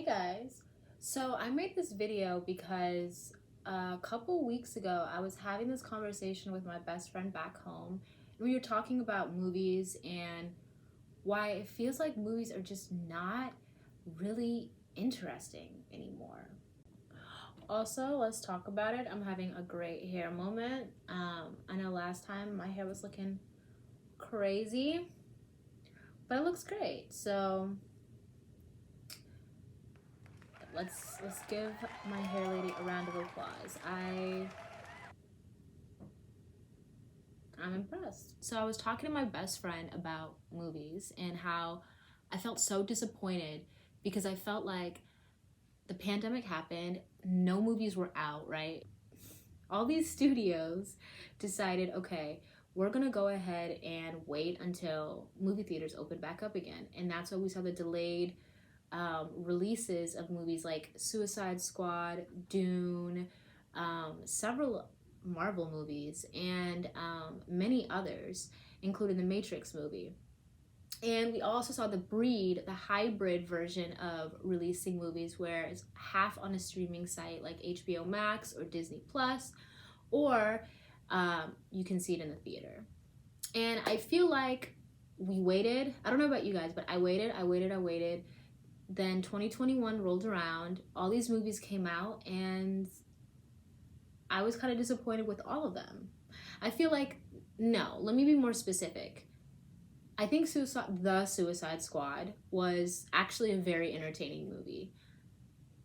Guys, so I made this video because a couple weeks ago I was having this conversation with my best friend back home. We were talking about movies and why it feels like movies are just not really interesting anymore. Also, let's talk about it. I'm having a great hair moment. I know last time my hair was looking crazy, but it looks great. So let's give my hair lady a round of applause. I'm impressed. So I was talking to my best friend about movies and how I felt so disappointed because I felt like the pandemic happened, no movies were out, right? All these studios decided, okay, we're gonna go ahead and wait until movie theaters open back up again. And that's why we saw the delayed releases of movies like Suicide Squad, Dune, several Marvel movies, and many others, including the Matrix movie. And we also saw the hybrid version of releasing movies, where it's half on a streaming site like HBO Max or Disney Plus, or you can see it in the theater. And I feel like we waited. I don't know about you guys, but I waited. Then 2021 rolled around, all these movies came out, and I was kind of disappointed with all of them. I feel like, no, let me be more specific. I think The Suicide Squad was actually a very entertaining movie.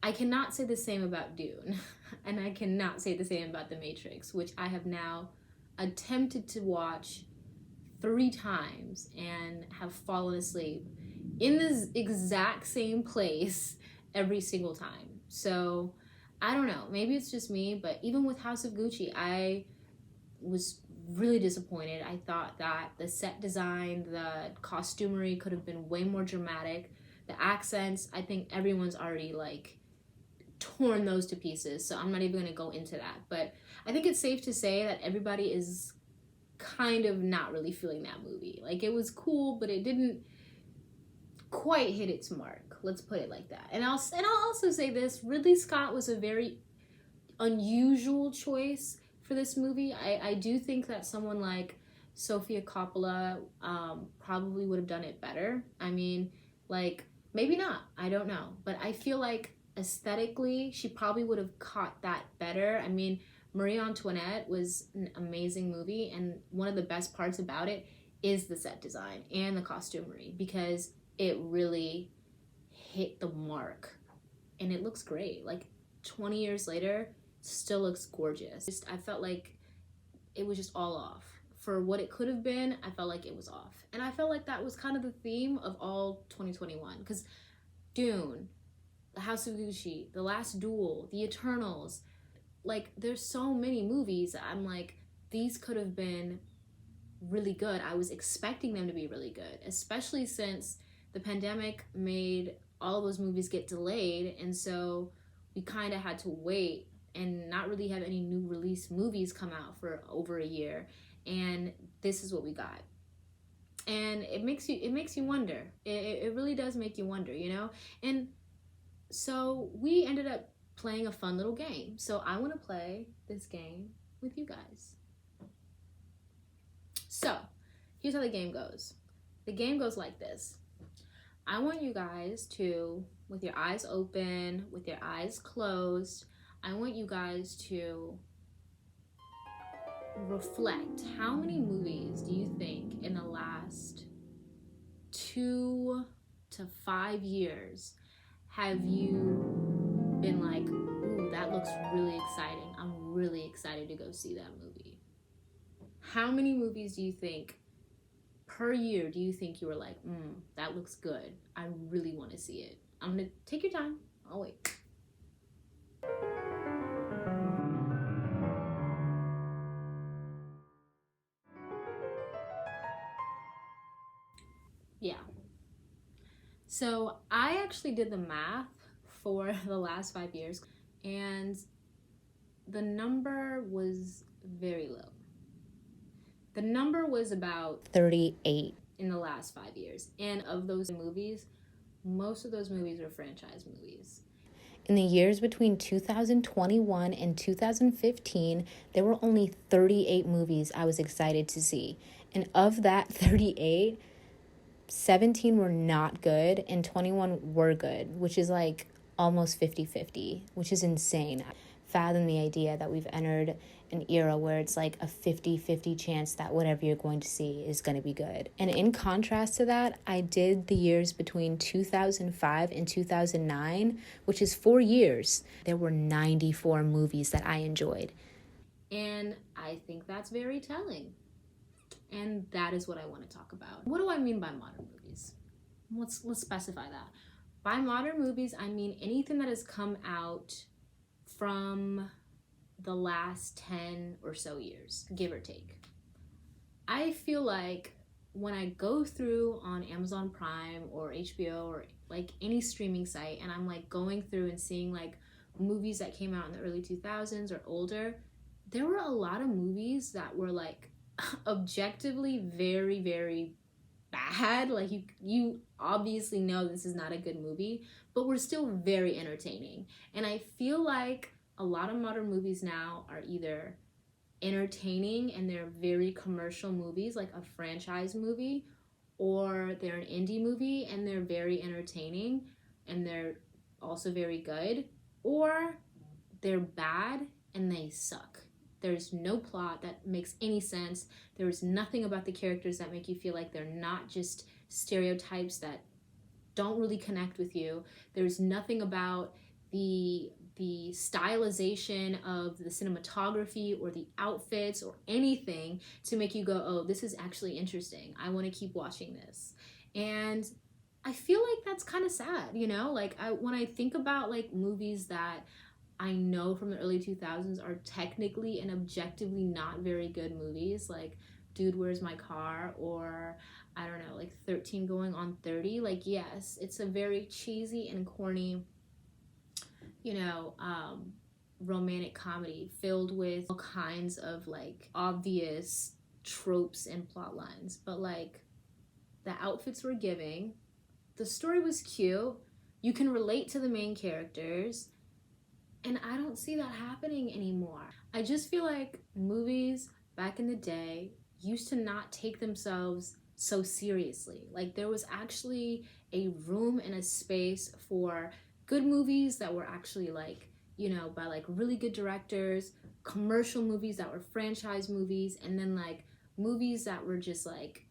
I cannot say the same about Dune, and I cannot say the same about The Matrix, which I have now attempted to watch 3 times and have fallen asleep in this exact same place every single time. So I don't know, maybe it's just me, but even with House of Gucci, I was really disappointed. I thought that the set design, the costumery could have been way more dramatic. The accents, I think everyone's already like torn those to pieces, so I'm not even gonna go into that. But I think it's safe to say that everybody is kind of not really feeling that movie. Like, it was cool, but it didn't quite hit its mark. Let's put it like that. And I'll also say this: Ridley Scott was a very unusual choice for this movie. I do think that someone like Sofia Coppola probably would have done it better. I mean, like, maybe not. I don't know. But I feel like aesthetically, she probably would have caught that better. I mean, Marie Antoinette was an amazing movie, and one of the best parts about it is the set design and the costumery, because it really hit the mark and it looks great. Like, 20 years later, still looks gorgeous. I felt like it was just all off. For what it could have been, I felt like it was off. And I felt like that was kind of the theme of all 2021, because Dune, The House of Gucci, The Last Duel, The Eternals, like, there's so many movies that I'm like, these could have been really good. I was expecting them to be really good, especially since the pandemic made all of those movies get delayed, and so we kind of had to wait and not really have any new release movies come out for over a year. And this is what we got. And it makes you wonder. It really does make you wonder, you know? And so we ended up playing a fun little game. So I want to play this game with you guys. So here's how the game goes. The game goes like this. I want you guys to, with your eyes open, with your eyes closed, I want you guys to reflect. How many movies do you think in the last 2 to 5 years have you been like, ooh, that looks really exciting. I'm really excited to go see that movie? How many movies do you think per year do you think you were like, that looks good, I really want to see it? I'm gonna take your time. I'll wait. Yeah. So I actually did the math for the last 5 years, and the number was very low. The number was about 38 in the last 5 years. And of those movies, most of those movies were franchise movies. In the years between 2021 and 2015, there were only 38 movies I was excited to see. And of that 38, 17 were not good and 21 were good, which is like almost 50-50, which is insane. Fathom the idea that we've entered an era where it's like a 50-50 chance that whatever you're going to see is going to be good. And in contrast to that, I did the years between 2005 and 2009, which is 4 years. There were 94 movies that I enjoyed. And I think that's very telling. And that is what I want to talk about. What do I mean by modern movies? Let's specify that. By modern movies, I mean anything that has come out from the last 10 or so years, give or take. I feel like when I go through on Amazon Prime or HBO or like any streaming site, and I'm like going through and seeing like movies that came out in the early 2000s or older, there were a lot of movies that were like objectively very, very bad. Like you obviously know this is not a good movie, but we're still very entertaining. And I feel like a lot of modern movies now are either entertaining and they're very commercial movies, like a franchise movie, or they're an indie movie and they're very entertaining and they're also very good, or they're bad and they suck. There's no plot that makes any sense. There's nothing about the characters that make you feel like they're not just stereotypes that don't really connect with you. There's nothing about the stylization of the cinematography or the outfits or anything to make you go, oh, this is actually interesting. I want to keep watching this. And I feel like that's kind of sad, you know? Like when I think about like movies that I know from the early 2000s are technically and objectively not very good movies, like Dude, Where's My Car, or I don't know, like 13 Going on 30. Like, yes, it's a very cheesy and corny, you know, romantic comedy filled with all kinds of like obvious tropes and plot lines. But like the outfits were giving, the story was cute, you can relate to the main characters, and I don't see that happening anymore. I just feel like movies back in the day used to not take themselves so seriously. Like there was actually a room and a space for good movies that were actually like, you know, by like really good directors, commercial movies that were franchise movies, and then like movies that were just like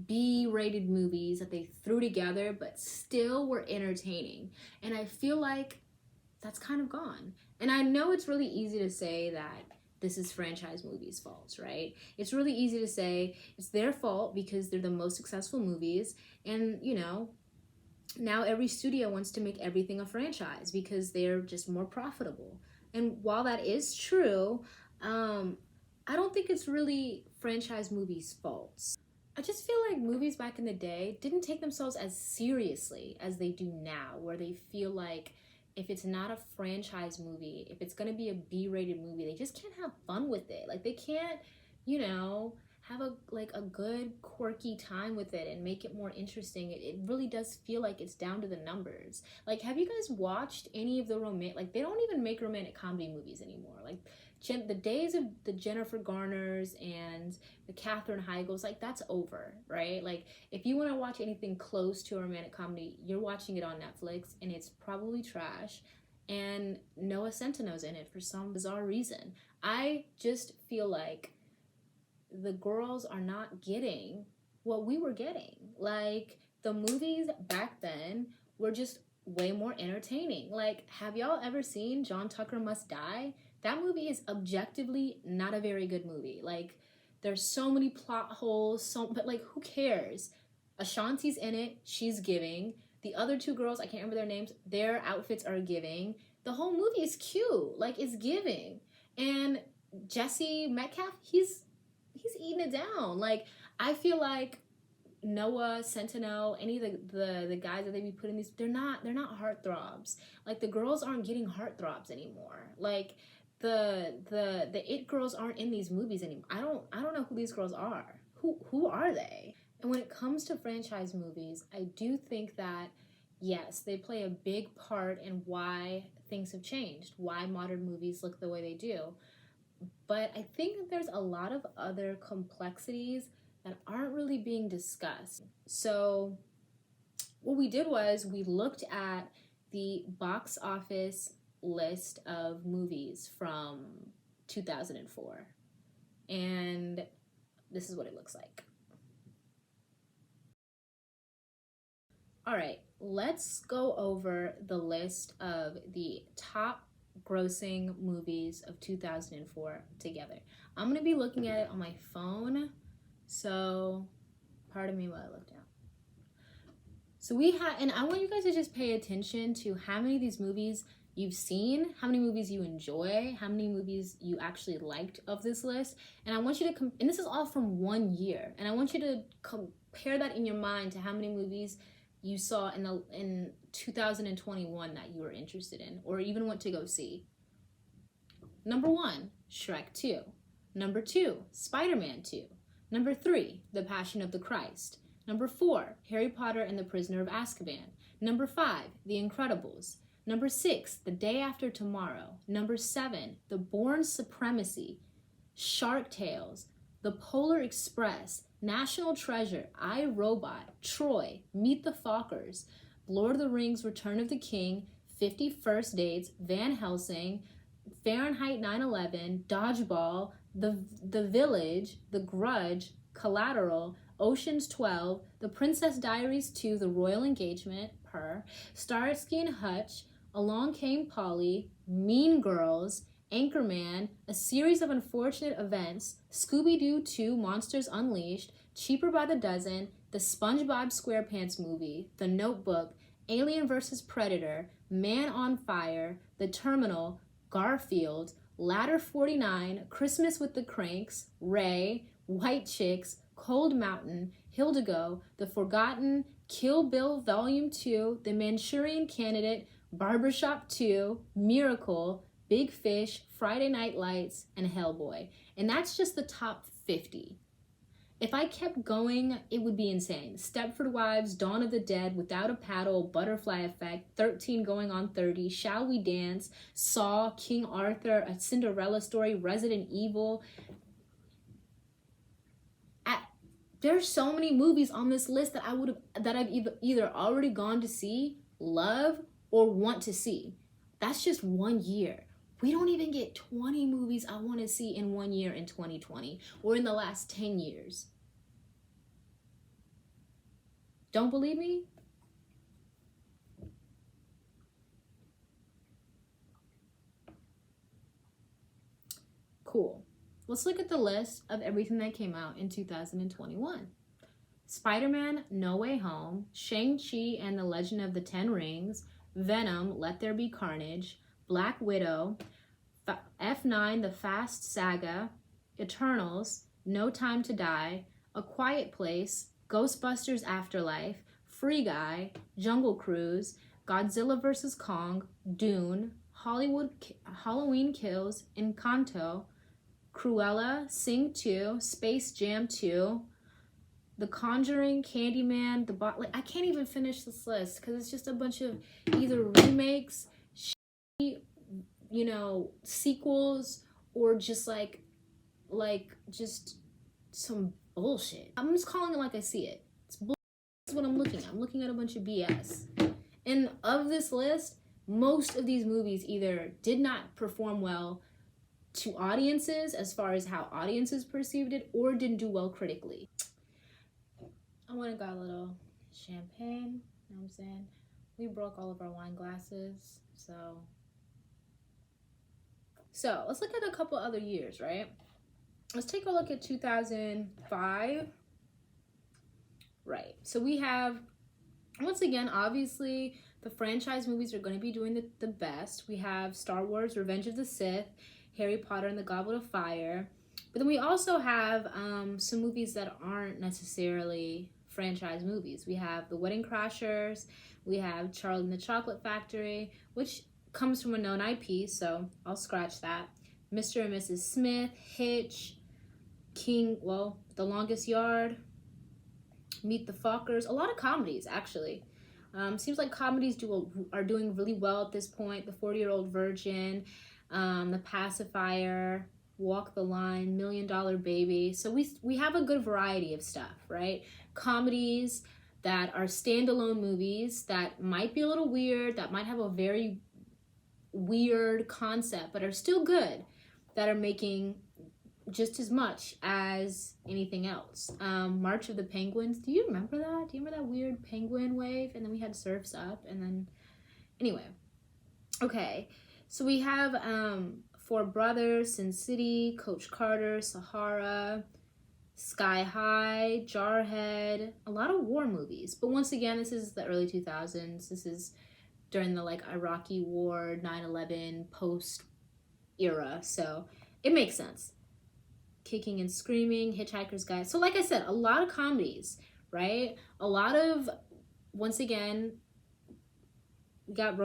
B-rated movies that they threw together but still were entertaining. And I feel like that's kind of gone. And I know it's really easy to say that this is franchise movies' fault, right? It's really easy to say it's their fault because they're the most successful movies. And, you know, now every studio wants to make everything a franchise because they're just more profitable. And while that is true, I don't think it's really franchise movies' faults. I just feel like movies back in the day didn't take themselves as seriously as they do now, where they feel like if it's not a franchise movie, if it's gonna be a B-rated movie, they just can't have fun with it. Like they can't, you know, have a good quirky time with it and make it more interesting. It really does feel like it's down to the numbers. Like, have you guys watched any of the they don't even make romantic comedy movies anymore. Like the days of the Jennifer Garners and the Katherine Heigls, like that's over, right? Like if you want to watch anything close to a romantic comedy, you're watching it on Netflix and it's probably trash. And Noah Centinew's in it for some bizarre reason. I just feel like the girls are not getting what we were getting. Like the movies back then were just way more entertaining. Like, have y'all ever seen John Tucker Must Die? That movie is objectively not a very good movie. Like, there's so many plot holes, but like, who cares? Ashanti's in it, she's giving. The other two girls, I can't remember their names, their outfits are giving. The whole movie is cute, like it's giving. And Jesse Metcalf, he's eating it down. Like, I feel like Noah, Centineo, any of the guys that they be putting these, they're not heartthrobs. Like the girls aren't getting heartthrobs anymore. Like the it girls aren't in these movies anymore. I don't know who these girls are. Who are they? And when it comes to franchise movies, I do think that yes, they play a big part in why things have changed, why modern movies look the way they do. But I think that there's a lot of other complexities that aren't really being discussed. So, what we did was we looked at the box office list of movies from 2004. And this is what it looks like. All right, let's go over the list of the top grossing movies of 2004 together. I'm going to be looking at it on my phone, so pardon me while I look down. So we have, and I want you guys to just pay attention to how many of these movies you've seen, how many movies you enjoy, how many movies you actually liked of this list. And I want you to, and this is all from 1 year, and I want you to compare that in your mind to how many movies you saw in 2021 that you were interested in or even went to go see. Number 1, Shrek 2. Number 2, Spider-Man 2. Number 3, The Passion of the Christ. Number 4, Harry Potter and the Prisoner of Azkaban. Number 5, The Incredibles. Number 6, The Day After Tomorrow. Number 7, The Bourne Supremacy. Shark Tales, The Polar Express, National Treasure, I, Robot, Troy, Meet the Fockers, Lord of the Rings, Return of the King, 50 First Dates, Van Helsing, Fahrenheit 9/11, Dodgeball, The Village, The Grudge, Collateral, Ocean's 12, The Princess Diaries 2, The Royal Engagement, Starsky and Hutch, Along Came Polly, Mean Girls, Anchorman, A Series of Unfortunate Events, Scooby-Doo 2, Monsters Unleashed, Cheaper by the Dozen, The SpongeBob SquarePants Movie, The Notebook, Alien vs. Predator, Man on Fire, The Terminal, Garfield, Ladder 49, Christmas with the Cranks, Ray, White Chicks, Cold Mountain, Hildigo, The Forgotten, Kill Bill Volume 2, The Manchurian Candidate, Barbershop 2, Miracle, Big Fish, Friday Night Lights, and Hellboy. And that's just the top 50. If I kept going, it would be insane. Stepford Wives, Dawn of the Dead, Without a Paddle, Butterfly Effect, 13 Going on 30, Shall We Dance, Saw, King Arthur, A Cinderella Story, Resident Evil. There's so many movies on this list that I've either already gone to see, love, or want to see. That's just 1 year. We don't even get 20 movies I want to see in 1 year in 2020 or in the last 10 years. Don't believe me? Cool. Let's look at the list of everything that came out in 2021. Spider-Man No Way Home, Shang-Chi and the Legend of the Ten Rings, Venom, Let There Be Carnage, Black Widow, F9, The Fast Saga, Eternals, No Time to Die, A Quiet Place, Ghostbusters Afterlife, Free Guy, Jungle Cruise, Godzilla vs. Kong, Dune, Halloween Kills, Encanto, Cruella, Sing 2, Space Jam 2, The Conjuring, Candyman, I can't even finish this list because it's just a bunch of either remakes, sequels, or just just some bullshit. I'm just calling it like I see it. It's bullshit. That's what I'm looking at. I'm looking at a bunch of BS. And of this list, most of these movies either did not perform well to audiences as far as how audiences perceived it, or didn't do well critically. I went and got a little champagne, you know what I'm saying? We broke all of our wine glasses, so let's look at a couple other years, right? Let's take a look at 2005. Right, so we have, once again, obviously, the franchise movies are going to be doing the best. We have Star Wars, Revenge of the Sith, Harry Potter and the Goblet of Fire. But then we also have some movies that aren't necessarily franchise movies. We have The Wedding Crashers, we have Charlie and the Chocolate Factory, which comes from a known IP, so I'll scratch that. Mr. and Mrs. Smith, Hitch, The Longest Yard, Meet the Fockers, a lot of comedies, actually. Seems like comedies are doing really well at this point. The 40-Year-Old Virgin, The Pacifier, Walk the Line, $1 Million Baby. So we have a good variety of stuff, right? Comedies that are standalone movies that might be a little weird, that might have a very weird concept, but are still good, that are making just as much as anything else. March of the Penguins. Do you remember that? Do you remember that weird penguin wave? And then we had Surf's Up, and then anyway. Okay, so we have Four Brothers, Sin City, Coach Carter, Sahara, Sky High, Jarhead, a lot of war movies. But once again, this is the early 2000s. This is during the like Iraqi war, 9/11 post era, so it makes sense. Kicking and Screaming, Hitchhiker's Guide. So like I said, a lot of comedies, right? A lot of, once again, we got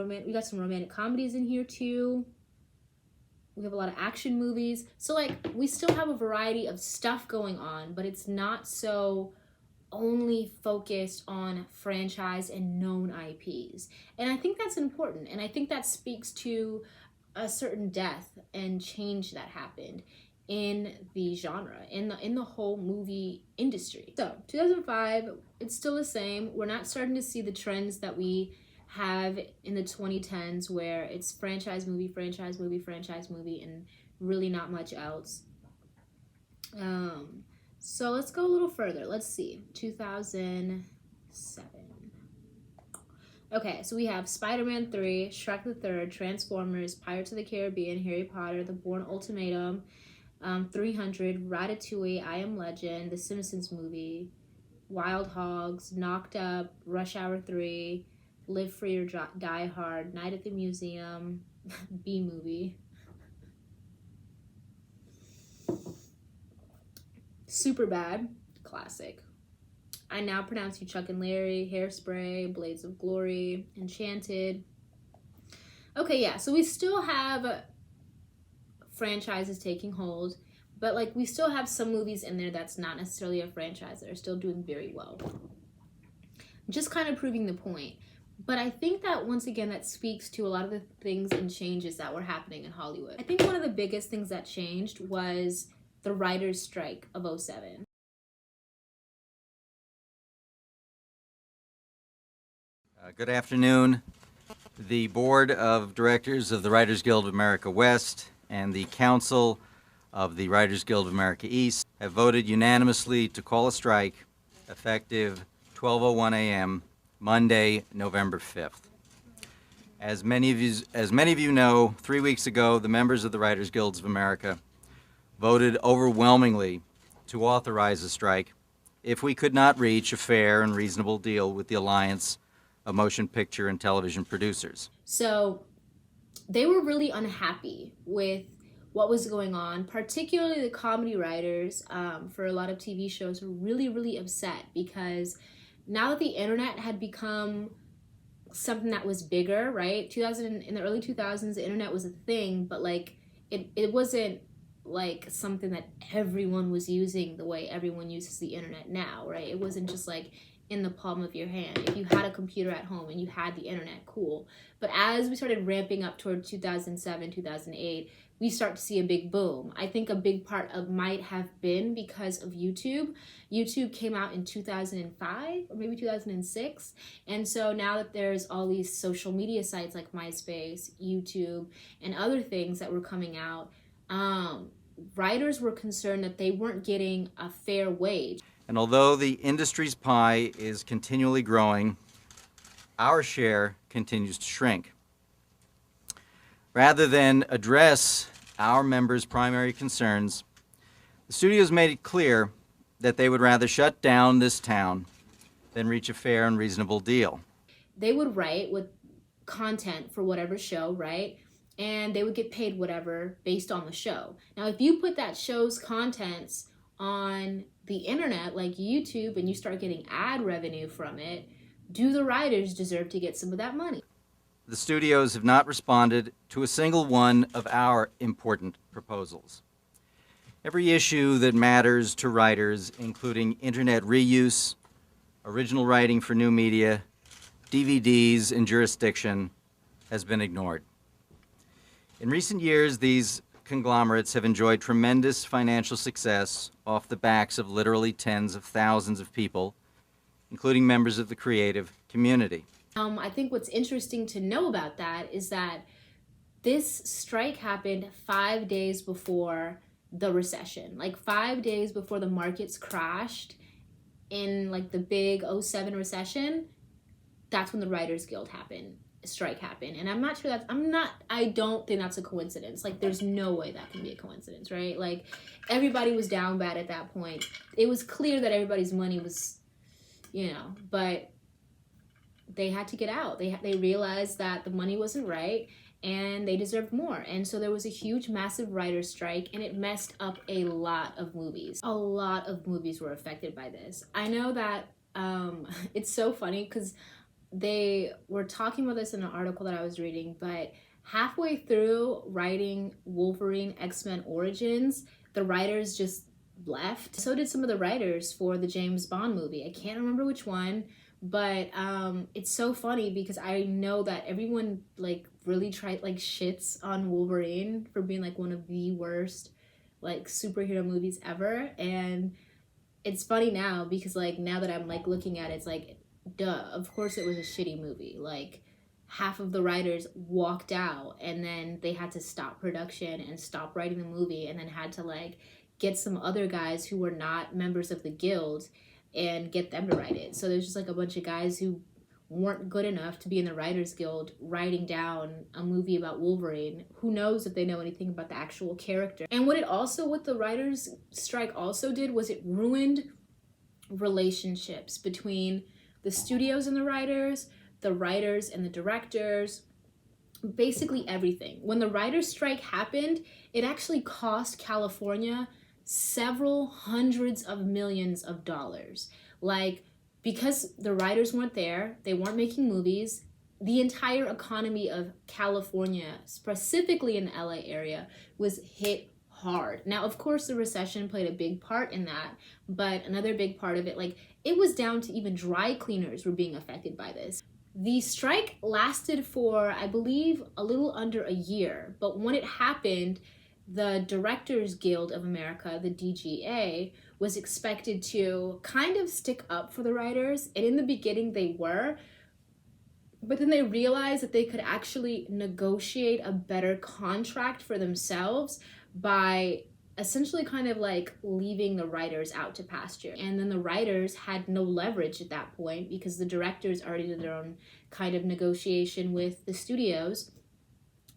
some romantic comedies in here too. We have a lot of action movies. So like we still have a variety of stuff going on, but it's not so only focused on franchise and known IPs. And I think that's important. And I think that speaks to a certain death and change that happened in the genre, in the whole movie industry. So 2005, it's still the same. We're not starting to see the trends that we have in the 2010s where it's franchise movie, franchise movie, franchise movie, and really not much else. So let's go a little further. Let's see, 2007. Okay, so we have Spider-Man 3, Shrek the Third, Transformers, Pirates of the Caribbean, Harry Potter, The Bourne Ultimatum, 300, Ratatouille, I Am Legend, The Simpsons movie, Wild Hogs, Knocked Up, Rush Hour 3, Live Free or Die Hard, Night at the Museum, B Movie, Superbad, classic, I Now Pronounce You Chuck and Larry, Hairspray, Blades of Glory, Enchanted. Okay, yeah, so we still have franchises taking hold, but like we still have some movies in there that's not necessarily a franchise that are still doing very well. Just kind of proving the point. But I think that once again that speaks to a lot of the things and changes that were happening in Hollywood. I think one of the biggest things that changed was the writers' strike of 2007. Good afternoon. The Board of Directors of the Writers Guild of America West and the Council of the Writers Guild of America East have voted unanimously to call a strike effective 12:01 a.m. Monday, November 5th. As many of you know, 3 weeks ago, the members of the Writers Guilds of America voted overwhelmingly to authorize a strike if we could not reach a fair and reasonable deal with the Alliance of Motion Picture and Television Producers. So they were really unhappy with what was going on, particularly the comedy writers for a lot of TV shows were really, really upset because now that the internet had become something that was bigger, right? In the early 2000s, the internet was a thing, but like it wasn't like something that everyone was using the way everyone uses the internet now, right? It wasn't just like in the palm of your hand. If you had a computer at home and you had the internet, cool. But as we started ramping up toward 2007, 2008, we start to see a big boom. I think a big part of might have been because of YouTube. YouTube came out in 2005 or maybe 2006. And so now that there's all these social media sites like MySpace, YouTube, and other things that were coming out, writers were concerned that they weren't getting a fair wage. And although the industry's pie is continually growing, our share continues to shrink. Rather than address our members' primary concerns, the studios made it clear that they would rather shut down this town than reach a fair and reasonable deal. They would write with content for whatever show, right? And they would get paid whatever based on the show. Now, if you put that show's contents on the internet like YouTube and you start getting ad revenue from it, do the writers deserve to get some of that money? The studios have not responded to a single one of our important proposals. Every issue that matters to writers, including internet reuse, original writing for new media, DVDs, and jurisdiction has been ignored. In recent years, these conglomerates have enjoyed tremendous financial success off the backs of literally tens of thousands of people, including members of the creative community. I think what's interesting to know about that is that this strike happened 5 days before the recession, like 5 days before the markets crashed in like the big '07 recession. That's when the Writers Guild strike happened. And I'm not sure I don't think that's a coincidence. Like, there's no way that can be a coincidence, right? Like, everybody was down bad at that point. It was clear that everybody's money was, but they had to get out. They realized that the money wasn't right and they deserved more. And so there was a huge, massive writer's strike, and it messed up a lot of movies. A lot of movies were affected by this. I know that it's so funny because they were talking about this in an article that I was reading, but halfway through writing Wolverine X-Men Origins, the writers just left. So did some of the writers for the James Bond movie. I can't remember which one, but it's so funny because I know that everyone really shits on Wolverine for being like one of the worst superhero movies ever. And it's funny now because now that I'm looking at it, it's duh, of course it was a shitty movie. Half of the writers walked out, and then they had to stop production and stop writing the movie, and then had to get some other guys who were not members of the guild and get them to write it. So there's just a bunch of guys who weren't good enough to be in the Writers Guild writing down a movie about Wolverine. Who knows if they know anything about the actual character. And what the writers strike also did was it ruined relationships between the studios and the writers and the directors, basically everything. When the writers strike happened, it actually cost California several hundreds of millions of dollars. Because the writers weren't there, they weren't making movies, the entire economy of California, specifically in the LA area, was hit hard. Now, of course, the recession played a big part in that, but another big part of it, it was down to even dry cleaners were being affected by this. The strike lasted for, I believe, a little under a year, but when it happened, the Directors Guild of America, the DGA, was expected to kind of stick up for the writers, and in the beginning they were, but then they realized that they could actually negotiate a better contract for themselves by essentially kind of leaving the writers out to pasture. And then the writers had no leverage at that point because the directors already did their own kind of negotiation with the studios.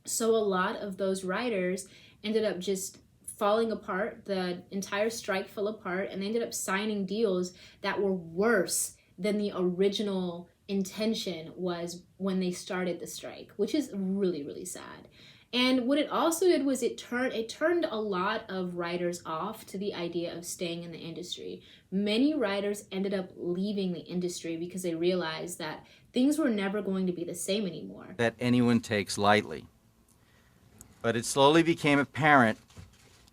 So a lot of those writers ended up just falling apart. The entire strike fell apart, and they ended up signing deals that were worse than the original intention was when they started the strike, which is really, really sad. And what it also did was it turned a lot of writers off to the idea of staying in the industry. Many writers ended up leaving the industry because they realized that things were never going to be the same anymore. That anyone takes lightly. But it slowly became apparent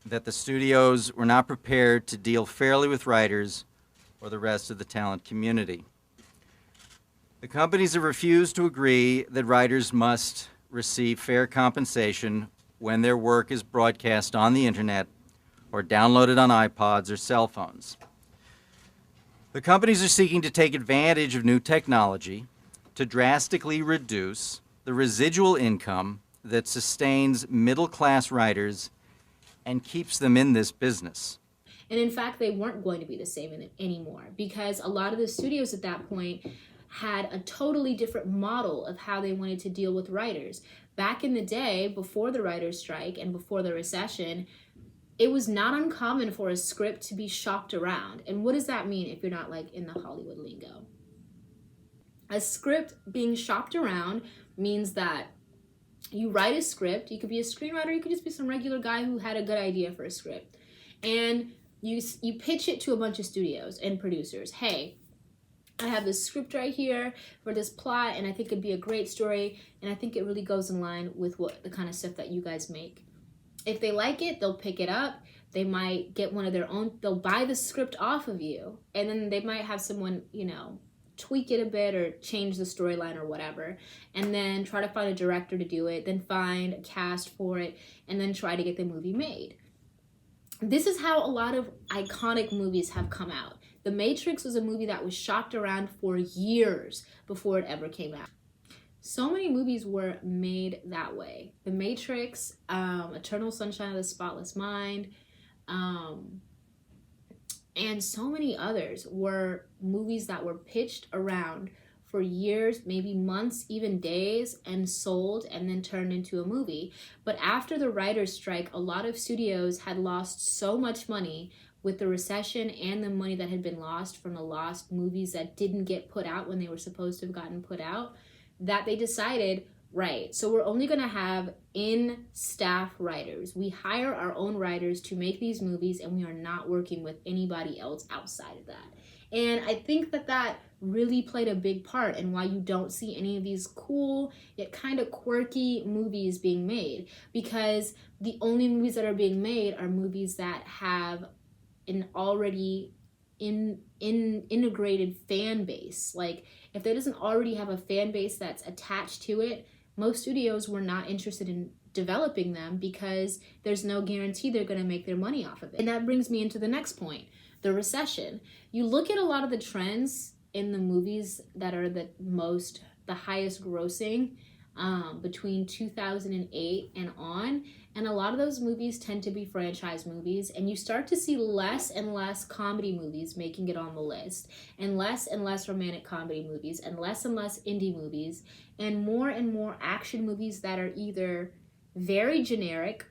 that the studios were not prepared to deal fairly with writers or the rest of the talent community. The companies have refused to agree that writers must receive fair compensation when their work is broadcast on the internet or downloaded on iPods or cell phones. The companies are seeking to take advantage of new technology to drastically reduce the residual income that sustains middle-class writers and keeps them in this business. And in fact, they weren't going to be the same anymore because a lot of the studios at that point had a totally different model of how they wanted to deal with writers. Back in the day, before the writers' strike and before the recession, it was not uncommon for a script to be shopped around. And what does that mean if you're not in the Hollywood lingo? A script being shopped around means that you write a script. You could be a screenwriter, you could just be some regular guy who had a good idea for a script. And you pitch it to a bunch of studios and producers. Hey, I have this script right here for this plot, and I think it'd be a great story, and I think it really goes in line with the kind of stuff that you guys make. If they like it, they'll pick it up. They might get one of their own, they'll buy the script off of you, and then they might have someone, tweak it a bit or change the storyline or whatever, and then try to find a director to do it, then find a cast for it, and then try to get the movie made. This is how a lot of iconic movies have come out. The Matrix was a movie that was shopped around for years before it ever came out. So many movies were made that way. The Matrix, Eternal Sunshine of the Spotless Mind, and so many others were movies that were pitched around for years, maybe months, even days, and sold and then turned into a movie. But after the writer's strike, a lot of studios had lost so much money with the recession and the money that had been lost from the lost movies that didn't get put out when they were supposed to have gotten put out, that they decided, right, so we're only going to have in-staff writers. We hire our own writers to make these movies, and we are not working with anybody else outside of that. And I think that that really played a big part in why you don't see any of these cool yet kind of quirky movies being made, because the only movies that are being made are movies that have an already integrated fan base. Like, if there doesn't already have a fan base that's attached to it, most studios were not interested in developing them because there's no guarantee they're going to make their money off of it. And that brings me into the next point, the recession. You look at a lot of the trends in the movies that are the highest grossing between 2008 and on, and a lot of those movies tend to be franchise movies, and you start to see less and less comedy movies making it on the list, and less romantic comedy movies, and less indie movies, and more action movies that are either very generic.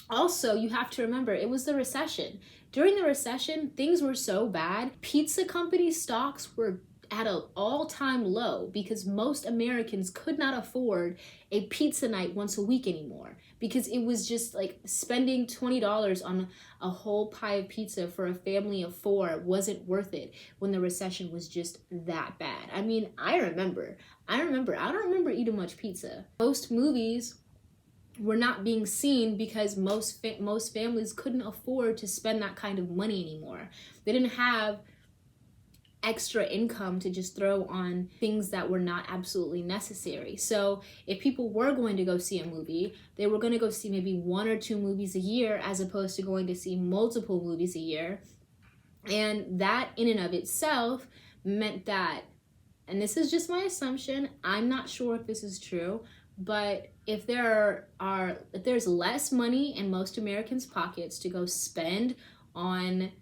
Also, you have to remember, it was the recession. During the recession, things were so bad, pizza company stocks were at an all-time low because most Americans could not afford a pizza night once a week anymore, because it was just like spending $20 on a whole pie of pizza for a family of 4 wasn't worth it when the recession was just that bad. I mean, I don't remember eating much pizza. Most movies were not being seen because most families couldn't afford to spend that kind of money anymore. They didn't have extra income to just throw on things that were not absolutely necessary. So if people were going to go see a movie, they were going to go see maybe 1 or 2 movies a year as opposed to going to see multiple movies a year. And that in and of itself meant that, and this is just my assumption, I'm not sure if this is true, but if there's less money in most Americans' pockets to go spend on,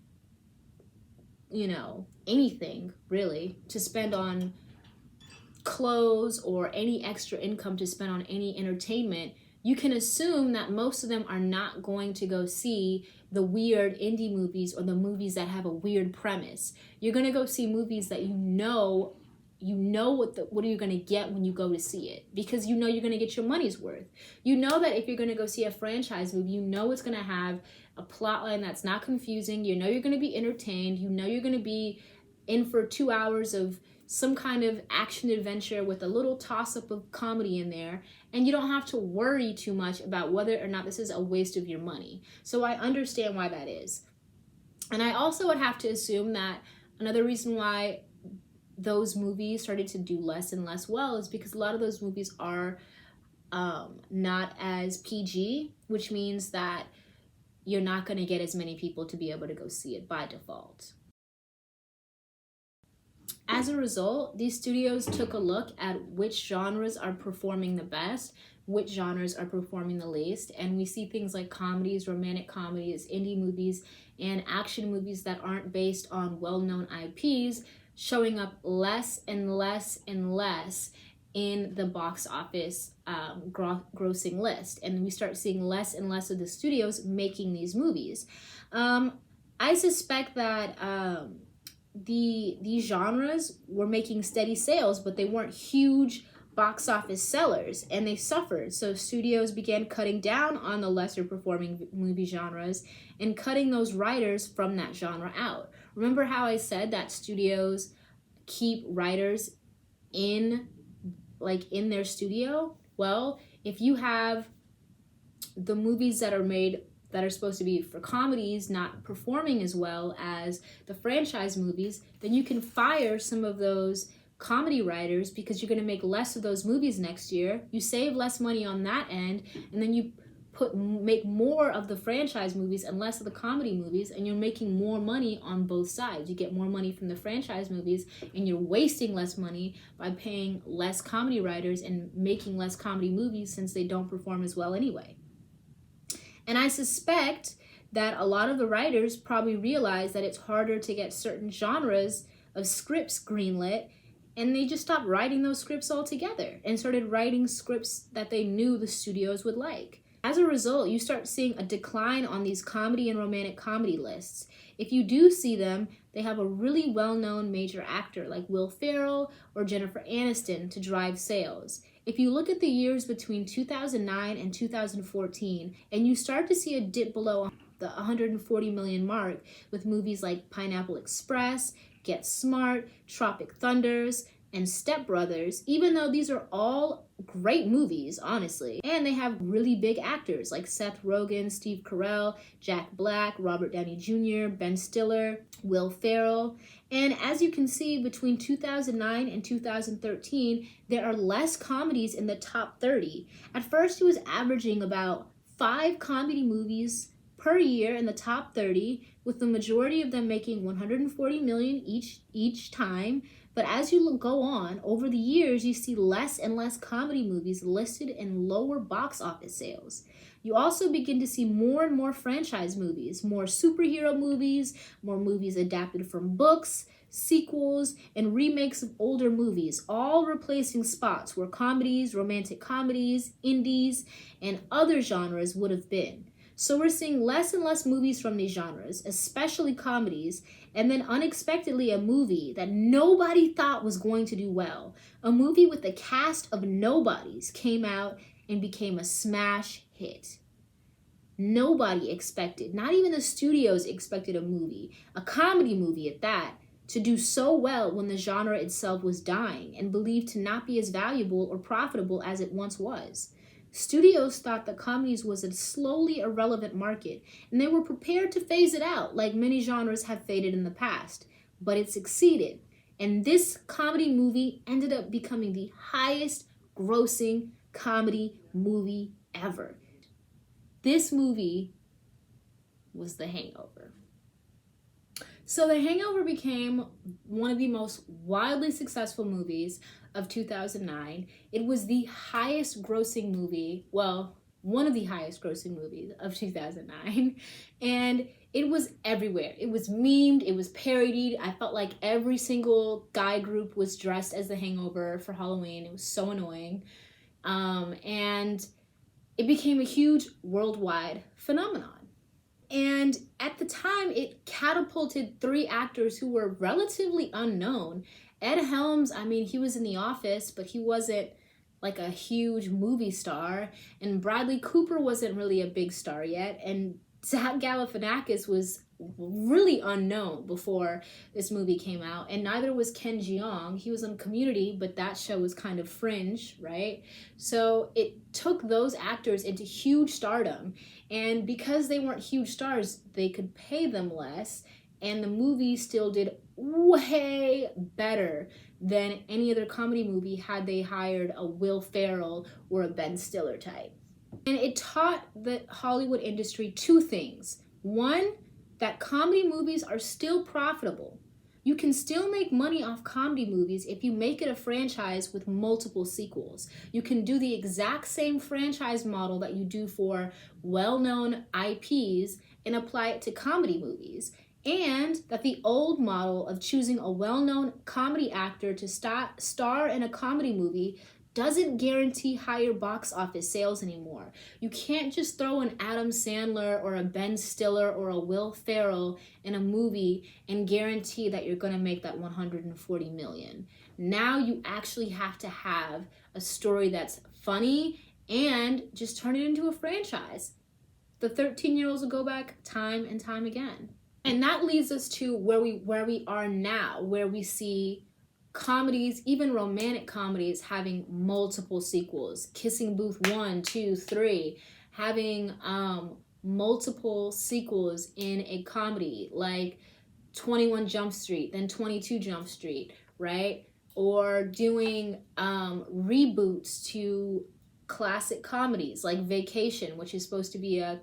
anything really, to spend on clothes or any extra income to spend on any entertainment, you can assume that most of them are not going to go see the weird indie movies or the movies that have a weird premise. You're going to go see movies that you know what are you going to get when you go to see it, because you're going to get your money's worth. You know that if you're going to go see a franchise movie, it's going to have a plot line that's not confusing. You're going to be entertained. You're going to be in for 2 hours of some kind of action adventure with a little toss-up of comedy in there, and you don't have to worry too much about whether or not this is a waste of your money. So I understand why that is. And I also would have to assume that another reason why those movies started to do less and less well is because a lot of those movies are not as PG, which means that you're not going to get as many people to be able to go see it by default. As a result, these studios took a look at which genres are performing the best, which genres are performing the least, and we see things like comedies, romantic comedies, indie movies, and action movies that aren't based on well-known IPs showing up less and less and less in the box office grossing list. And we start seeing less and less of the studios making these movies. I suspect that these genres were making steady sales, but they weren't huge box office sellers, and they suffered. So studios began cutting down on the lesser performing movie genres and cutting those writers from that genre out. Remember how I said that studios keep writers in their studio? Well, if you have the movies that are made that are supposed to be for comedies not performing as well as the franchise movies, then you can fire some of those comedy writers because you're going to make less of those movies next year. You save less money on that end, and then you make more of the franchise movies and less of the comedy movies, and you're making more money on both sides. You get more money from the franchise movies, and you're wasting less money by paying less comedy writers and making less comedy movies since they don't perform as well anyway. And I suspect that a lot of the writers probably realize that it's harder to get certain genres of scripts greenlit, and they just stopped writing those scripts altogether and started writing scripts that they knew the studios would like. As a result, you start seeing a decline on these comedy and romantic comedy lists. If you do see them, they have a really well-known major actor like Will Ferrell or Jennifer Aniston to drive sales. If you look at the years between 2009 and 2014, and you start to see a dip below the 140 million mark with movies like Pineapple Express, Get Smart, Tropic Thunders, and Step Brothers, even though these are all great movies, honestly. And they have really big actors like Seth Rogen, Steve Carell, Jack Black, Robert Downey Jr., Ben Stiller, Will Ferrell. And as you can see, between 2009 and 2013, there are less comedies in the top 30. At first, it was averaging about 5 comedy movies per year in the top 30, with the majority of them making 140 million each time. But as you go on, over the years, you see less and less comedy movies listed in lower box office sales. You also begin to see more and more franchise movies, more superhero movies, more movies adapted from books, sequels, and remakes of older movies, all replacing spots where comedies, romantic comedies, indies, and other genres would have been. So we're seeing less and less movies from these genres, especially comedies, and then unexpectedly a movie that nobody thought was going to do well. A movie with a cast of nobodies came out and became a smash hit. Nobody expected, not even the studios expected a comedy movie at that, to do so well when the genre itself was dying and believed to not be as valuable or profitable as it once was. Studios thought that comedies was a slowly irrelevant market, and they were prepared to phase it out like many genres have faded in the past. But it succeeded, and this comedy movie ended up becoming the highest grossing comedy movie ever. This movie was The Hangover. So The Hangover became one of the most wildly successful movies of 2009. It was the highest grossing movie, well, one of the highest grossing movies of 2009. And it was everywhere. It was memed, it was parodied. I felt like every single guy group was dressed as The Hangover for Halloween. It was so annoying. And it became a huge worldwide phenomenon. And at the time, it catapulted 3 actors who were relatively unknown. Ed Helms, I mean, he was in The Office, but he wasn't like a huge movie star. And Bradley Cooper wasn't really a big star yet. And Zach Galifianakis was really unknown before this movie came out. And neither was Ken Jeong. He was on Community, but that show was kind of fringe, right? So it took those actors into huge stardom. And because they weren't huge stars, they could pay them less. And the movie still did way better than any other comedy movie had they hired a Will Ferrell or a Ben Stiller type. And it taught the Hollywood industry 2 things. One, that comedy movies are still profitable. You can still make money off comedy movies if you make it a franchise with multiple sequels. You can do the exact same franchise model that you do for well-known IPs and apply it to comedy movies. And that the old model of choosing a well-known comedy actor to star in a comedy movie doesn't guarantee higher box office sales anymore. You can't just throw an Adam Sandler or a Ben Stiller or a Will Ferrell in a movie and guarantee that you're going to make that 140 million. Now you actually have to have a story that's funny and just turn it into a franchise. The 13-year-olds will go back time and time again. And that leads us to where we are now, where we see comedies, even romantic comedies, having multiple sequels. Kissing Booth 1, 2, 3, having multiple sequels in a comedy, like 21 Jump Street, then 22 Jump Street, right? or doing reboots to classic comedies like Vacation, which is supposed to be a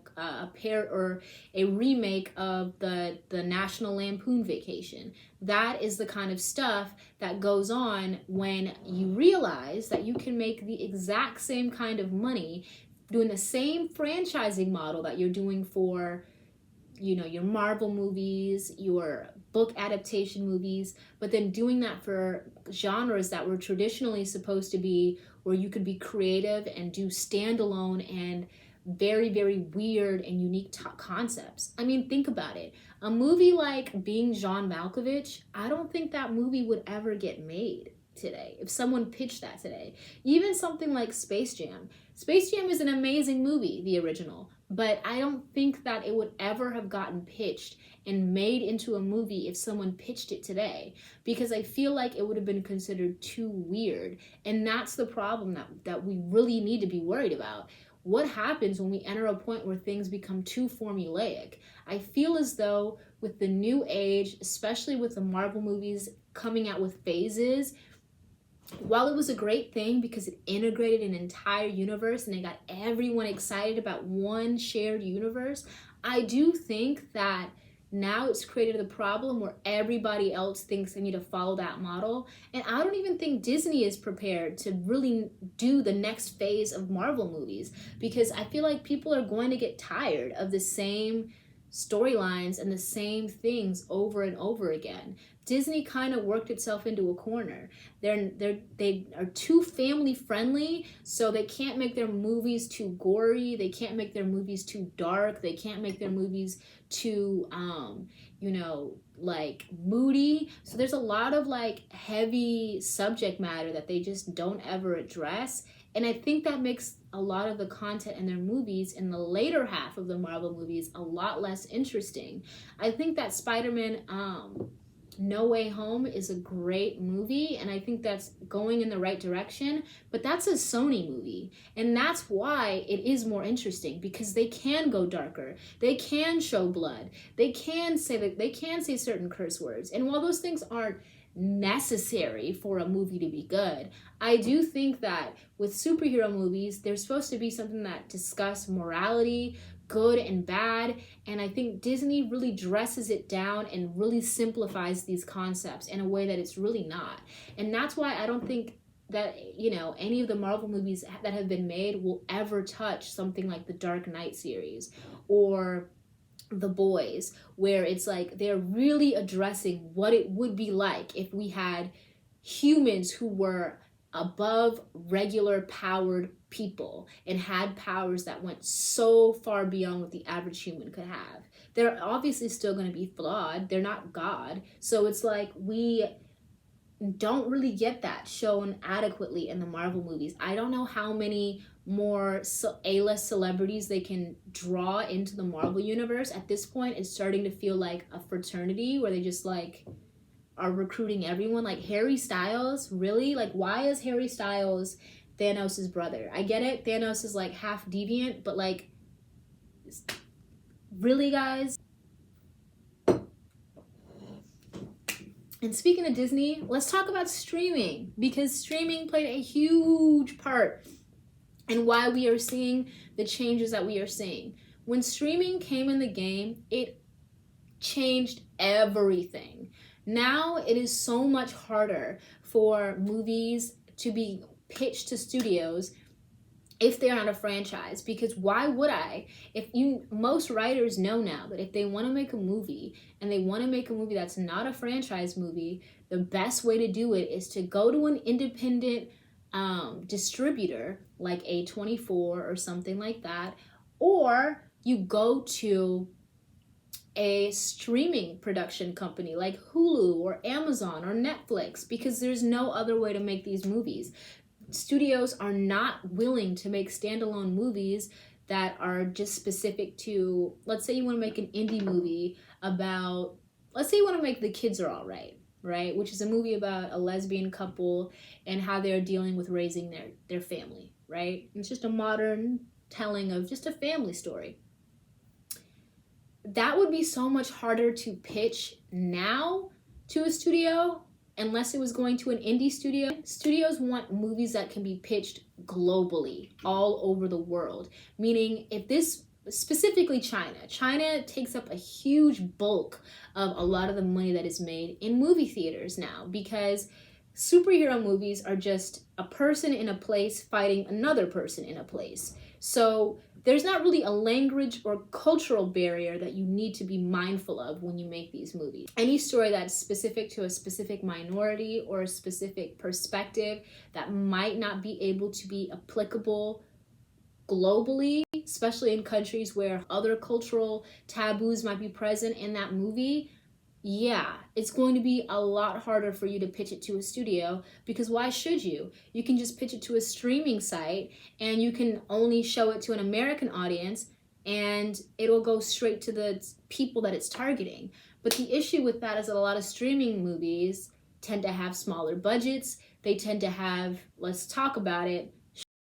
pair or a remake of the National Lampoon Vacation. That is the kind of stuff that goes on when you realize that you can make the exact same kind of money doing the same franchising model that you're doing for, you know, your Marvel movies, your book adaptation movies, but then doing that for genres that were traditionally supposed to be where you could be creative and do standalone and very, very weird and unique concepts. I mean, think about it. A movie like Being John Malkovich, I don't think that movie would ever get made today if someone pitched that today. Even something like Space Jam. Space Jam is an amazing movie, the original, but I don't think that it would ever have gotten pitched and made into a movie if someone pitched it today, because I feel like it would have been considered too weird. And that's the problem that we really need to be worried about. What happens when we enter a point where things become too formulaic? I feel as though with the new age, especially with the Marvel movies coming out with phases, while it was a great thing because it integrated an entire universe and it got everyone excited about one shared universe, I do think that now it's created a problem where everybody else thinks they need to follow that model. And I don't even think Disney is prepared to really do the next phase of Marvel movies, because I feel like people are going to get tired of the same storylines and the same things over and over again. Disney kind of worked itself into a corner. They are too family friendly, so they can't make their movies too gory. They can't make their movies too dark. They can't make their movies too, like moody. So there's a lot of like heavy subject matter that they just don't ever address. And I think that makes a lot of the content in their movies in the later half of the Marvel movies a lot less interesting. I think that Spider-Man No Way Home is a great movie, and I think that's going in the right direction, but that's a Sony movie, and that's why it is more interesting, because they can go darker, they can show blood, they can say certain curse words, and while those things aren't necessary for a movie to be good, I do think that with superhero movies, there's supposed to be something that discuss morality, good and bad, and I think Disney really dresses it down and really simplifies these concepts in a way that it's really not. And that's why I don't think that, any of the Marvel movies that have been made will ever touch something like the Dark Knight series or The Boys, where it's like they're really addressing what it would be like if we had humans who were above regular powered people and had powers that went so far beyond what the average human could have. They're obviously still going to be flawed. They're not God. So it's like we don't really get that shown adequately in the Marvel movies. I don't know how many more A-list celebrities they can draw into the Marvel universe. At this point, it's starting to feel like a fraternity where they just like are recruiting everyone. Like Harry Styles, really? Like, why is Harry Styles Thanos' brother? I get it, Thanos is like half deviant, but like, really, guys? And speaking of Disney, let's talk about streaming, because streaming played a huge part in why we are seeing the changes that we are seeing. When streaming came in the game, it changed everything. Now it is so much harder for movies to be pitched to studios if they're not a franchise, because why would I? Most writers know now that if they want to make a movie and they want to make a movie that's not a franchise movie, the best way to do it is to go to an independent distributor like A24 or something like that, or you go to a streaming production company like Hulu or Amazon or Netflix, because there's no other way to make these movies. Studios are not willing to make standalone movies that are just specific to, let's say you want to make an indie movie about, let's say you want to make The Kids Are All Right, which is a movie about a lesbian couple and how they're dealing with raising their family, right? It's just a modern telling of just a family story. That would be so much harder to pitch now to a studio unless it was going to an indie studio. Studios want movies that can be pitched globally, all over the world. Meaning, if this, specifically China takes up a huge bulk of a lot of the money that is made in movie theaters now, because superhero movies are just a person in a place fighting another person in a place. So there's not really a language or cultural barrier that you need to be mindful of when you make these movies. Any story that's specific to a specific minority or a specific perspective that might not be able to be applicable globally, especially in countries where other cultural taboos might be present in that movie, yeah, it's going to be a lot harder for you to pitch it to a studio, because why should you? You can just pitch it to a streaming site and you can only show it to an American audience and it'll go straight to the people that it's targeting. But the issue with that is that a lot of streaming movies tend to have smaller budgets. They tend to have, let's talk about it,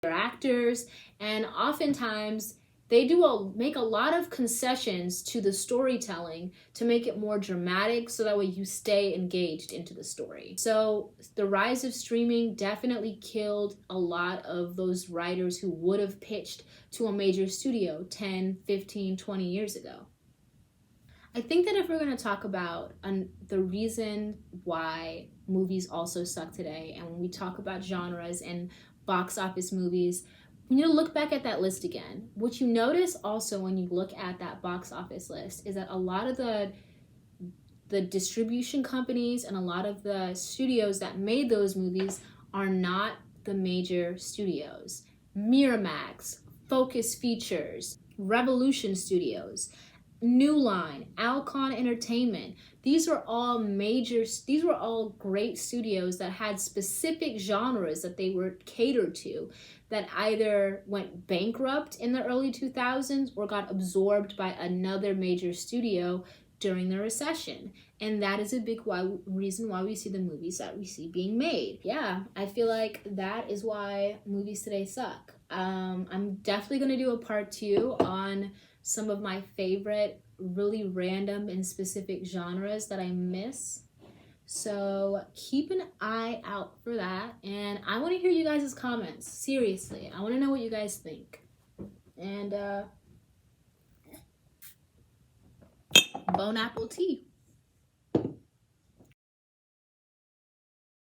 actors, and oftentimes they make a lot of concessions to the storytelling to make it more dramatic, so that way you stay engaged into the story. So the rise of streaming definitely killed a lot of those writers who would have pitched to a major studio 10, 15, 20 years ago. I think that if we're going to talk about the reason why movies also suck today, and when we talk about genres and box office movies, we need to look back at that list again. What you notice also when you look at that box office list is that a lot of the distribution companies and a lot of the studios that made those movies are not the major studios. Miramax, Focus Features, Revolution Studios, New Line, Alcon Entertainment. These were all great studios that had specific genres that they were catered to, that either went bankrupt in the early 2000s or got absorbed by another major studio during the recession. And that is a big reason why we see the movies that we see being made. Yeah, I feel like that is why movies today suck. I'm definitely going to do a part 2 on some of my favorite really random and specific genres that I miss. So keep an eye out for that. And I want to hear you guys' comments. Seriously, I want to know what you guys think. And bon appetit.